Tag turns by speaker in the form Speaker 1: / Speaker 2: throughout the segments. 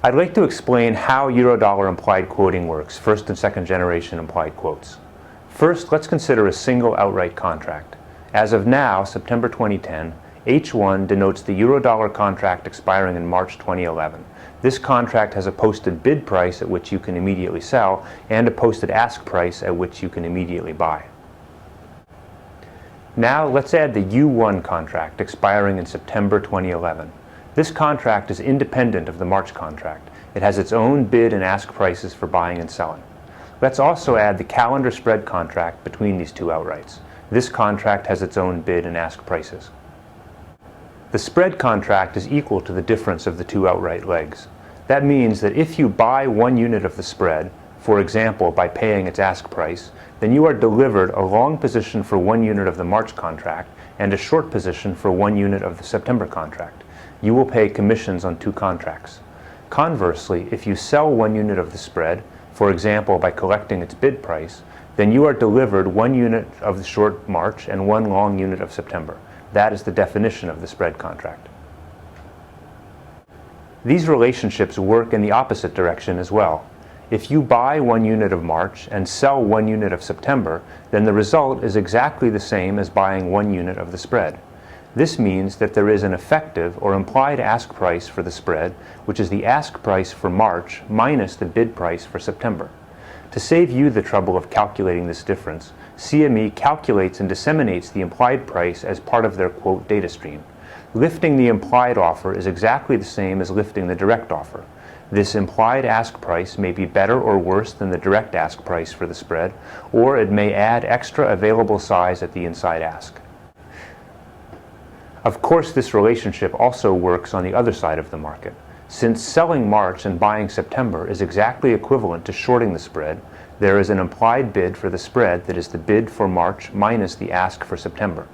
Speaker 1: I'd like to explain how Eurodollar implied quoting works, first and second generation implied quotes. First, let's consider a single outright contract. As of now, September 2010, H1 denotes the Eurodollar contract expiring in March 2011. This contract has a posted bid price at which you can immediately sell and a posted ask price at which you can immediately buy. Now let's add the U1 contract expiring in September 2011. This contract is independent of the March contract. It has its own bid and ask prices for buying and selling. Let's also add the calendar spread contract between these two outrights. This contract has its own bid and ask prices. The spread contract is equal to the difference of the two outright legs. That means that if you buy one unit of the spread, for example by paying its ask price, then you are delivered a long position for 1 unit of the March contract and a short position for 1 unit of the September contract. You will pay commissions on 2 contracts. Conversely, if you sell 1 unit of the spread, for example by collecting its bid price, then you are delivered 1 unit of the short March and 1 long unit of September. That is the definition of the spread contract. These relationships work in the opposite direction as well. If you buy 1 unit of March and sell 1 unit of September, then the result is exactly the same as buying 1 unit of the spread. This means that there is an effective or implied ask price for the spread, which is the ask price for March minus the bid price for September. To save you the trouble of calculating this difference, CME calculates and disseminates the implied price as part of their quote data stream. Lifting the implied offer is exactly the same as lifting the direct offer. This implied ask price may be better or worse than the direct ask price for the spread, or it may add extra available size at the inside ask. Of course, this relationship also works on the other side of the market. Since selling March and buying September is exactly equivalent to shorting the spread, there is an implied bid for the spread that is the bid for March minus the ask for September.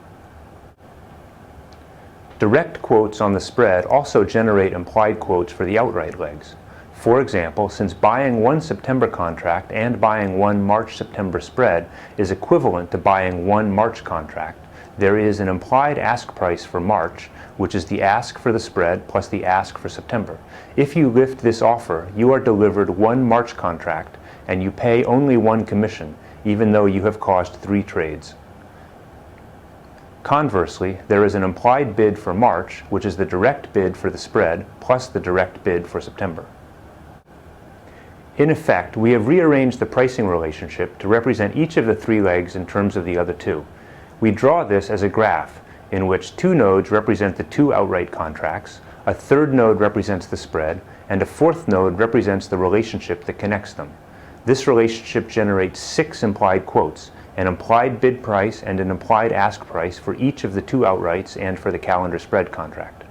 Speaker 1: Direct quotes on the spread also generate implied quotes for the outright legs. For example, since buying 1 September contract and buying 1 March-September spread is equivalent to buying 1 March contract, there is an implied ask price for March, which is the ask for the spread plus the ask for September. If you lift this offer, you are delivered 1 March contract and you pay only 1 commission, even though you have caused 3 trades. Conversely, there is an implied bid for March, which is the direct bid for the spread plus the direct bid for September. In effect, we have rearranged the pricing relationship to represent each of the 3 legs in terms of the other 2. We draw this as a graph in which 2 nodes represent the 2 outright contracts, a 3rd node represents the spread, and a 4th node represents the relationship that connects them. This relationship generates 6 implied quotes, an implied bid price and an implied ask price for each of the 2 outrights and for the calendar spread contract.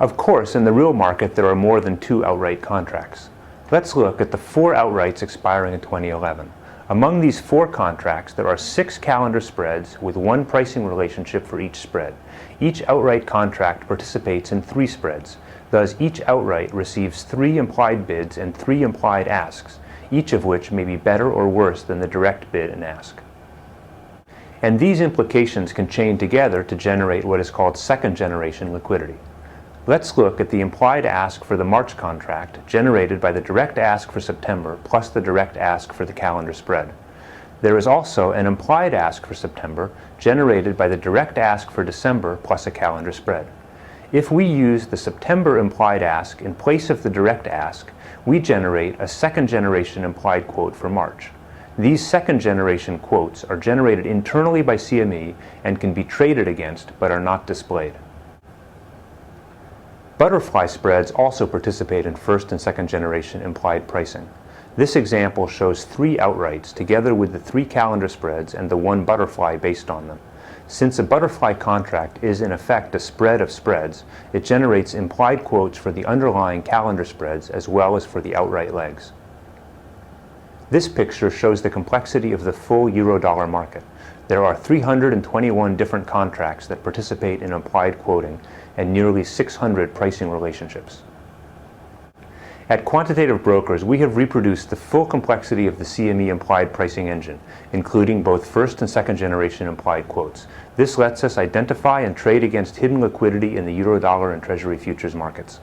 Speaker 1: Of course, in the real market there are more than 2 outright contracts. Let's look at the 4 outrights expiring in 2011. Among these 4 contracts, there are 6 calendar spreads with 1 pricing relationship for each spread. Each outright contract participates in 3 spreads. Thus, each outright receives 3 implied bids and 3 implied asks, each of which may be better or worse than the direct bid and ask. And these implications can chain together to generate what is called second-generation liquidity. Let's look at the implied ask for the March contract generated by the direct ask for September plus the direct ask for the calendar spread. There is also an implied ask for September generated by the direct ask for December plus a calendar spread. If we use the September implied ask in place of the direct ask, we generate a second-generation implied quote for March. These second-generation quotes are generated internally by CME and can be traded against but are not displayed. Butterfly spreads also participate in first and second generation implied pricing. This example shows 3 outrights together with the 3 calendar spreads and the 1 butterfly based on them. Since a butterfly contract is in effect a spread of spreads, it generates implied quotes for the underlying calendar spreads as well as for the outright legs. This picture shows the complexity of the full Eurodollar market. There are 321 different contracts that participate in implied quoting and nearly 600 pricing relationships. At Quantitative Brokers, we have reproduced the full complexity of the CME implied pricing engine, including both first and second generation implied quotes. This lets us identify and trade against hidden liquidity in the Eurodollar and Treasury futures markets.